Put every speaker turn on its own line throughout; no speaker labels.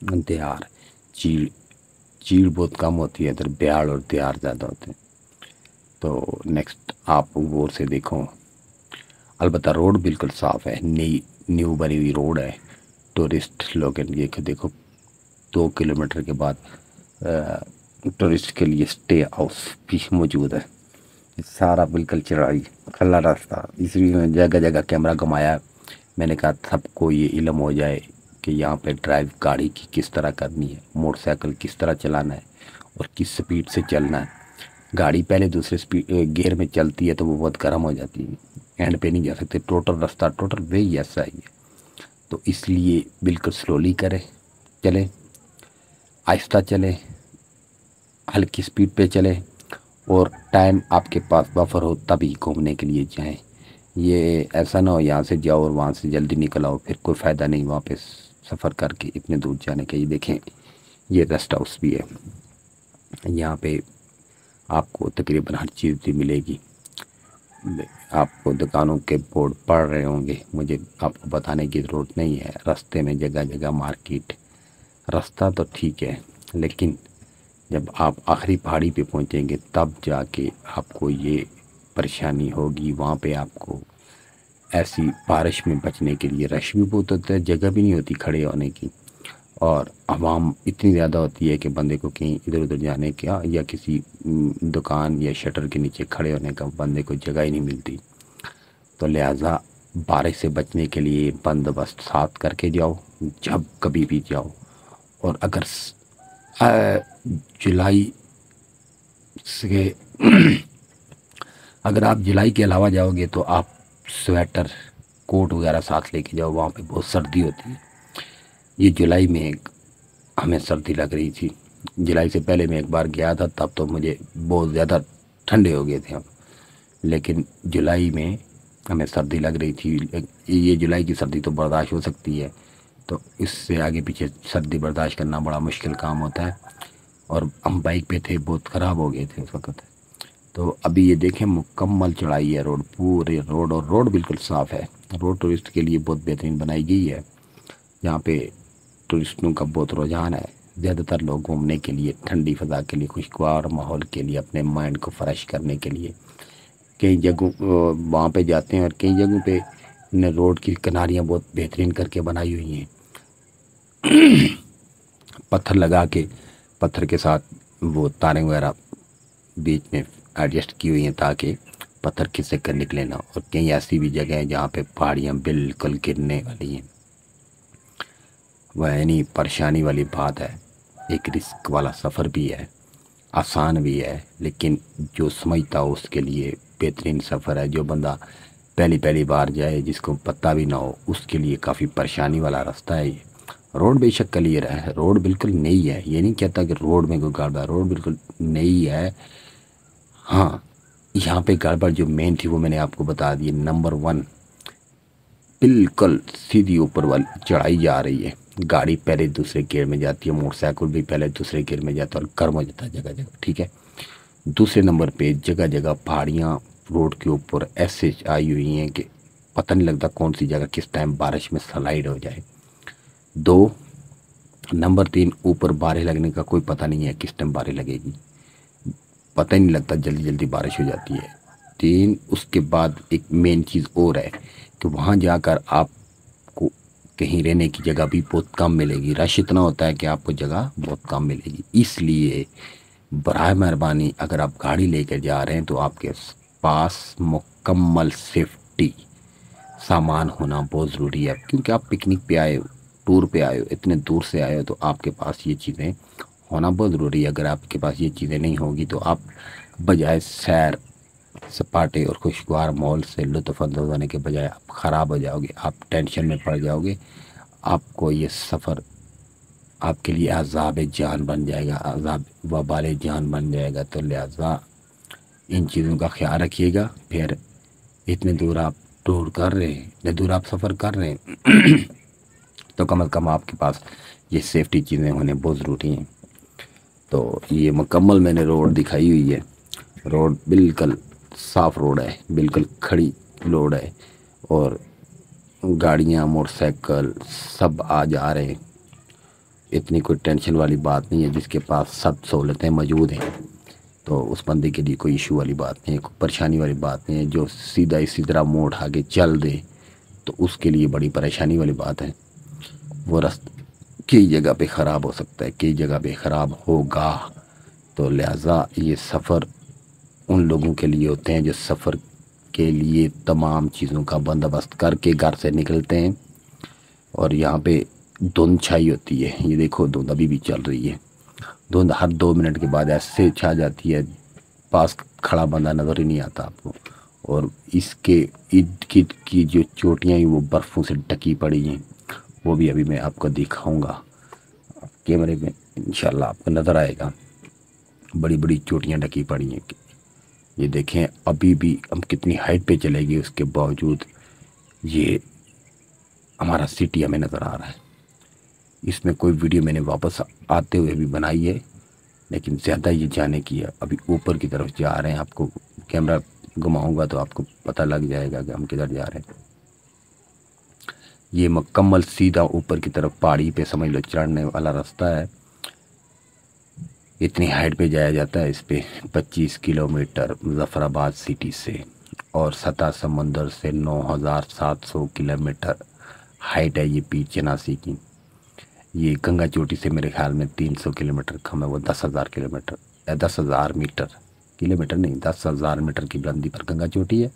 دیار چیڑ چیڑ بہت کم ہوتی ہے ادھر، بیاڑ اور دیار زیادہ ہوتے ہیں۔ تو نیکسٹ آپ غور سے دیکھو، البتہ روڈ بالکل صاف ہے، نیو بنی ہوئی روڈ ہے، ٹورسٹ لوگ یہ دیکھو 2 کلومیٹر کے بعد ٹورسٹ کے لیے اسٹے ہاؤس بھی موجود ہے۔ سارا بالکل چڑھائی کھلا راستہ، اس لیے میں جگہ جگہ کیمرہ گھمایا، میں نے کہا سب کو یہ علم ہو جائے کہ یہاں پہ ڈرائیو گاڑی کی کس طرح کرنی ہے، موٹر سائیکل کس طرح چلانا ہے اور کس سپیڈ سے چلنا ہے۔ گاڑی پہلے دوسرے گیئر میں چلتی ہے تو وہ بہت گرم ہو جاتی ہے، اینڈ پہ نہیں جا سکتے، ٹوٹل رستہ ٹوٹل وے ایسا ہی ہے، تو اس لیے بالکل سلولی چلیں، آہستہ چلیں، ہلکی سپیڈ پہ چلیں، اور ٹائم آپ کے پاس بفر ہو تبھی گھومنے کے لیے جائیں۔ یہ ایسا نہ ہو یہاں سے جاؤ اور وہاں سے جلدی نکل آؤ، پھر کوئی فائدہ نہیں وہاں پہ سفر کر کے اتنے دور جانے کا۔ یہ دیکھیں، یہ ریسٹ ہاؤس بھی ہے، یہاں پہ آپ کو تقریباً ہر چیز بھی ملے گی۔ آپ کو دکانوں کے بورڈ پڑھ رہے ہوں گے، مجھے آپ کو بتانے کی ضرورت نہیں ہے، رستے میں جگہ جگہ مارکیٹ، رستہ تو ٹھیک ہے، لیکن جب آپ آخری پہاڑی پہ پہنچیں گے تب جا کے آپ کو یہ پریشانی ہوگی۔ وہاں پہ آپ کو ایسی بارش میں بچنے کے لیے رش بھی بہت ہوتا ہے، جگہ بھی نہیں ہوتی کھڑے ہونے کی، اور عوام اتنی زیادہ ہوتی ہے کہ بندے کو کہیں ادھر ادھر جانے کا یا کسی دکان یا شٹر کے نیچے کھڑے ہونے کا بندے کو جگہ ہی نہیں ملتی۔ تو لہٰذا بارش سے بچنے کے لیے بندوبست ساتھ کر کے جاؤ جب کبھی بھی جاؤ۔ اور اگر جولائی سے اگر آپ جولائی کے علاوہ جاؤ گے تو آپ سویٹر کوٹ وغیرہ ساتھ لے کے جاؤ، وہاں پہ بہت سردی ہوتی ہے۔ یہ جولائی میں ہمیں سردی لگ رہی تھی، جولائی سے پہلے میں ایک بار گیا تھا تب تو مجھے بہت زیادہ ٹھنڈے ہو گئے تھے ہم، لیکن جولائی میں ہمیں سردی لگ رہی تھی۔ یہ جولائی کی سردی تو برداشت ہو سکتی ہے، تو اس سے آگے پیچھے سردی برداشت کرنا بڑا مشکل کام ہوتا ہے، اور ہم بائک پہ تھے، بہت خراب ہو گئے تھے اس وقت۔ تو ابھی یہ دیکھیں مکمل چڑھائی ہے روڈ، پورے روڈ، اور روڈ بالکل صاف ہے۔ روڈ ٹورسٹ کے لیے بہت بہترین بنائی گئی ہے، یہاں پہ ٹورسٹوں کا بہت رجحان ہے۔ زیادہ تر لوگ گھومنے کے لیے، ٹھنڈی فضا کے لیے، خوشگوار ماحول کے لیے، اپنے مائنڈ کو فریش کرنے کے لیے کئی جگہوں وہاں پہ جاتے ہیں، اور کئی جگہوں پہ روڈ کی کناریاں بہت بہترین کر کے بنائی ہوئی ہیں، پتھر لگا کے، پتھر کے ساتھ وہ تاریں وغیرہ بیچ میں ایڈجسٹ کی ہوئی ہیں تاکہ پتھر کھسک کر نکلے نہ، اور کئی ایسی بھی جگہ ہیں جہاں پہ پہاڑیاں بالکل گرنے والی ہیں۔ وہ یعنی پریشانی والی بات ہے، ایک رسک والا سفر بھی ہے، آسان بھی ہے، لیکن جو سمجھتا ہو اس کے لیے بہترین سفر ہے۔ جو بندہ پہلی بار جائے، جس کو پتہ بھی نہ ہو، اس کے لیے کافی پریشانی والا راستہ ہے یہ۔ روڈ بے شک کلیئر ہے، روڈ بالکل نئی ہے، یہ نہیں کہتا کہ روڈ میں کوئی گڑبڑ ہے، روڈ بالکل نئی ہے۔ ہاں، یہاں پہ گڑبڑ جو مین تھی وہ میں نے آپ کو بتا دی۔ نمبر 1، بالکل سیدھی اوپر والی چڑھائی جا رہی ہے، گاڑی پہلے دوسرے گیئر میں جاتی ہے، موٹر سائیکل بھی پہلے دوسرے گیئر میں جاتا ہے اور گرم ہو جاتا ہے جگہ جگہ، ٹھیک ہے۔ دوسرے نمبر پہ جگہ جگہ پہاڑیاں روڈ کے اوپر ایسے آئی ہوئی ہیں کہ پتہ نہیں لگتا کون سی جگہ کس ٹائم بارش میں سلائڈ ہو جائے۔ 2 نمبر 3، اوپر بارش لگنے کا کوئی پتہ نہیں ہے کس ٹائم بارش لگے گی، پتہ ہی نہیں لگتا، جلدی جلدی بارش ہو جاتی ہے۔ 3، اس کے بعد ایک مین چیز اور ہے کہ وہاں جا کر آپ کو کہیں رہنے کی جگہ بھی بہت کم ملے گی، رش اتنا ہوتا ہے کہ آپ کو جگہ بہت کم ملے گی۔ اس لیے برائے مہربانی اگر آپ گاڑی لے کر جا رہے ہیں تو آپ کے پاس مکمل سیفٹی سامان ہونا بہت ضروری ہے، کیونکہ آپ پکنک پہ آئے ہو، ٹور پہ آئے ہو، اتنے دور سے آئے ہو، تو آپ کے پاس یہ چیزیں ہونا بہت ضروری ہے۔ اگر آپ کے پاس یہ چیزیں نہیں ہوگی تو آپ بجائے سیر سپاٹے اور خوشگوار ماحول سے لطف اندوز ہونے کے بجائے آپ خراب ہو جاؤ گے، آپ ٹینشن میں پڑ جاؤ گے، آپ کو یہ سفر آپ کے لیے عذاب جان بن جائے گا، عذاب وبال جان بن جائے گا۔ تو لہٰذا ان چیزوں کا خیال رکھیے گا۔ پھر اتنے دور آپ ٹور کر رہے ہیں، اتنے دور آپ سفر کر رہے ہیں تو کم از کم آپ کے پاس یہ سیفٹی چیزیں ہونے بہت ضروری ہیں۔ تو یہ مکمل میں نے روڈ دکھائی ہوئی ہے، روڈ بالکل صاف روڈ ہے، بالکل کھڑی روڈ ہے، اور گاڑیاں موٹر سائیکل سب آ جا رہے ہیں، اتنی کوئی ٹینشن والی بات نہیں ہے، جس کے پاس سب سہولتیں موجود ہیں تو اس بندے کے لیے کوئی ایشو والی بات نہیں ہے، کوئی پریشانی والی بات نہیں ہے۔ جو سیدھا اسی طرح موڑ آگے چل دے تو اس کے لیے بڑی پریشانی والی بات ہے۔ وہ رستہ کئی جگہ پہ خراب ہو سکتا ہے، کئی جگہ پہ خراب ہوگا، تو لہٰذا یہ سفر ان لوگوں کے لیے ہوتے ہیں جو سفر کے لیے تمام چیزوں کا بندوبست کر کے گھر سے نکلتے ہیں۔ اور یہاں پہ دھند چھائی ہوتی ہے، یہ دیکھو دھند ابھی بھی چل رہی ہے، دھند ہر 2 منٹ کے بعد ایسے چھا جاتی ہے، پاس کھڑا بندہ نظر ہی نہیں آتا آپ کو۔ اور اس کے ارد گرد کی جو چوٹیاں ہیں وہ برفوں سے ڈھکی پڑی ہیں، وہ بھی ابھی میں آپ کو دکھاؤں گا کیمرے میں، انشاءاللہ آپ کو نظر آئے گا۔ بڑی بڑی چوٹیاں ڈھکی پڑی ہیں، یہ دیکھیں ابھی بھی ہم کتنی ہائٹ پہ چلے گئے، اس کے باوجود یہ ہمارا سٹی ہمیں نظر آ رہا ہے۔ اس میں کوئی ویڈیو میں نے واپس آتے ہوئے بھی بنائی ہے، لیکن زیادہ یہ جانے کی ہے، ابھی اوپر کی طرف جا رہے ہیں۔ آپ کو کیمرہ گھماؤں گا تو آپ کو پتہ لگ جائے گا کہ ہم کدھر جا رہے ہیں۔ یہ مکمل سیدھا اوپر کی طرف پہاڑی پہ سمجھ لو چڑھنے والا راستہ ہے، اتنی ہائٹ پہ جایا جاتا ہے اس پہ۔ 25 کلومیٹر مظفر آباد سٹی سے، اور سطح سمندر سے 9700 کلومیٹر ہائٹ ہے یہ پیر چناسی کی۔ یہ گنگا چوٹی سے میرے خیال میں 300 کلومیٹر کم ہے، وہ 10,000 کلومیٹر یا 10,000 میٹر، کلومیٹر نہیں 10,000 میٹر کی بلندی پر گنگا چوٹی ہے،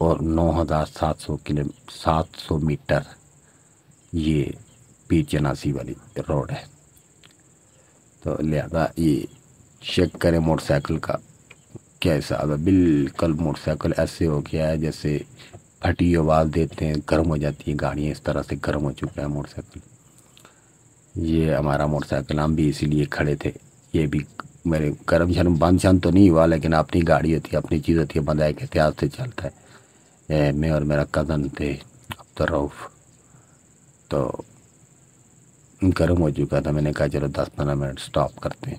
اور 9,700 میٹر یہ پیر چناسی والی روڈ ہے۔ تو لہذا یہ چیک کریں موٹر سائیکل کا کیا حساب ہے۔ بالکل موٹر سائیکل ایسے ہو گیا ہے جیسے پھٹی آواز دیتے ہیں گرم ہو جاتی ہیں گاڑیاں، اس طرح سے گرم ہو چکا ہے موٹر سائیکل۔ یہ ہمارا موٹر سائیکل ہم بھی اسی لیے کھڑے تھے، یہ بھی میرے گرم شرم بند شان تو نہیں ہوا، لیکن اپنی گاڑی ہوتی ہے، اپنی چیز ہوتی ہے، بندہ ایک احتیاط سے چلتا ہے۔ میں اور میرا کزن تھے عبدالرؤف، تو گرم ہو چکا تھا، میں نے کہا چلو 10-15 منٹ سٹاپ کرتے ہیں،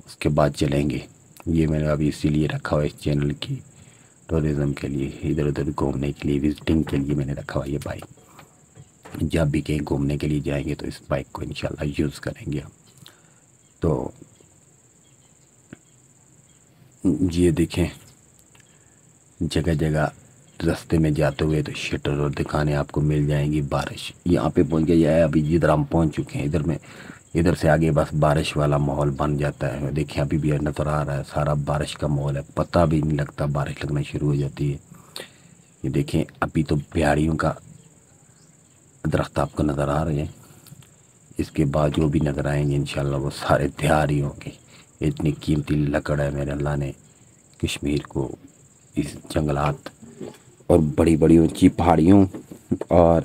اس کے بعد چلیں گے۔ یہ میں نے ابھی اسی لیے رکھا ہوا ہے اس چینل کی ٹورزم کے لیے، ادھر ادھر گھومنے کے لیے، وزٹنگ کے لیے میں نے رکھا ہوا یہ بائک۔ جب بھی کہیں گھومنے کے لیے جائیں گے تو اس بائک کو انشاءاللہ یوز کریں گے ہم۔ تو یہ دیکھیں جگہ جگہ رستے میں جاتے ہوئے تو شٹر اور دکانیں آپ کو مل جائیں گی۔ بارش یہاں پہ پہنچ گئی ہے، ابھی جدھر ہم پہنچ چکے ہیں ادھر سے آگے بس بارش والا ماحول بن جاتا ہے۔ دیکھیں ابھی بھی نظر آ رہا ہے سارا بارش کا ماحول ہے، پتہ بھی نہیں لگتا بارش لگنا شروع ہو جاتی ہے۔ یہ دیکھیں ابھی تو پیاڑیوں کا درخت آپ کو نظر آ رہے ہیں، اس کے بعد جو بھی نظر آئیں گے انشاءاللہ وہ سارے تیار ہی ہوں گے۔ اتنی قیمتی لکڑ ہے میرے اللہ نے کشمیر کو اس جنگلات اور بڑی بڑی اونچی پہاڑیوں اور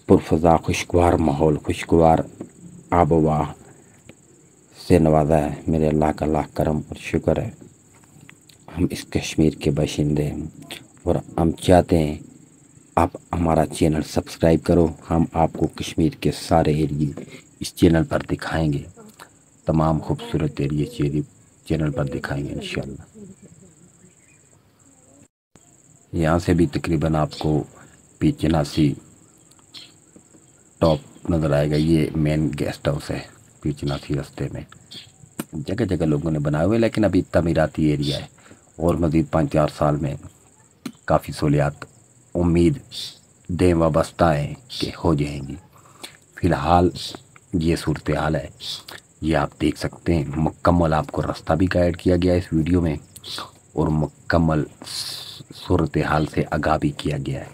پرفضا خوشگوار ماحول، خوشگوار آب و ہوا سے نوازا ہے۔ میرے اللہ کا لاکھ کرم اور شکر ہے، ہم اس کشمیر کے باشندے ہیں اور ہم چاہتے ہیں آپ ہمارا چینل سبسکرائب کرو۔ ہم آپ کو کشمیر کے سارے ایریے اس چینل پر دکھائیں گے، تمام خوبصورت ایریے چینل پر دکھائیں گے انشاءاللہ۔ یہاں سے بھی تقریباً آپ کو پیر چناسی ٹاپ نظر آئے گا۔ یہ مین گیسٹ ہاؤس ہے پیر چناسی رستے میں، جگہ جگہ لوگوں نے بنائے ہوئے، لیکن ابھی تعمیراتی ایریا ہے، اور مزید 5-4 سال میں کافی سہولیات امید دیں وابستہ ہیں کہ ہو جائیں گی۔ فی الحال یہ صورتحال ہے، یہ آپ دیکھ سکتے ہیں۔ مکمل آپ کو راستہ بھی گائیڈ کیا گیا ہے اس ویڈیو میں، اور مکمل صورتحال سے آگاہ بھی کیا گیا ہے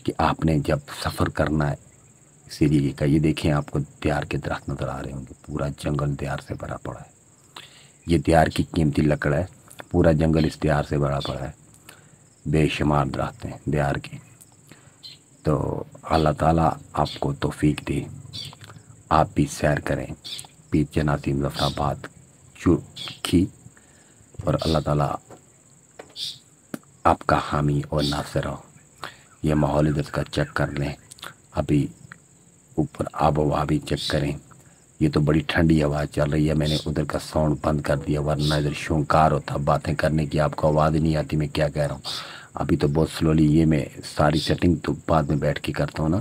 کہ آپ نے جب سفر کرنا ہے اس ایریے کا۔ یہ دیکھیں آپ کو دیار کے درخت نظر آ رہے ہوں گے، پورا جنگل دیار سے بھرا پڑا ہے۔ یہ دیار کی قیمتی لکڑ ہے، پورا جنگل اس دیار سے بھرا پڑا ہے، بے شمار درخت ہیں دیار کے۔ تو اللہ تعالیٰ آپ کو توفیق دے، آپ بھی سیر کریں پیر چناسی مظفر آباد کی، اور اللہ تعالیٰ آپ کا حامی اور ناصر ہو۔ یہ ماحول ادھر کا چیک کر لیں، ابھی اوپر آب و ہوا بھی چیک کریں۔ یہ تو بڑی ٹھنڈی ہوا چل رہی ہے، میں نے ادھر کا ساؤنڈ بند کر دیا، ورنہ ادھر شونکار ہوتا باتیں کرنے کی، آپ کو آواز ہی نہیں آتی میں کیا کہہ رہا ہوں۔ ابھی تو بہت سلولی، یہ میں ساری سیٹنگ تو بعد میں بیٹھ کے کرتا ہوں نا،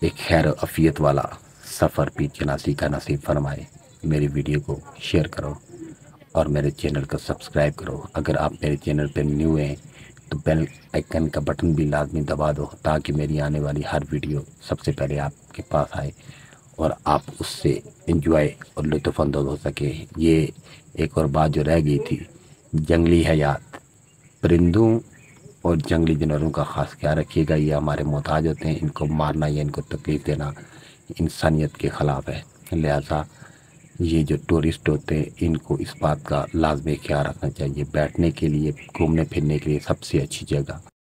ایک خیر و عافیت والا سفر بھی جناسی کا نصیب فرمائے۔ میری ویڈیو کو شیئر کرو اور میرے چینل کو سبسکرائب کرو۔ اگر آپ میرے چینل پہ نیو ہیں تو بیل آئیکن کا بٹن بھی لازمی دبا دو تاکہ میری آنے والی ہر ویڈیو سب سے پہلے آپ کے پاس آئے اور آپ اس سے انجوائے اور لطف اندوز ہو سکے۔ یہ ایک اور بات جو رہ گئی تھی، جنگلی حیات، پرندوں اور جنگلی جانوروں کا خاص خیال رکھیے گا۔ یہ ہمارے محتاج ہوتے ہیں، ان کو مارنا یا ان کو تکلیف دینا انسانیت کے خلاف ہے۔ لہٰذا یہ جو ٹورسٹ ہوتے ہیں ان کو اس بات کا لازمی خیال رکھنا چاہیے۔ بیٹھنے کے لیے، گھومنے پھرنے کے لیے سب سے اچھی جگہ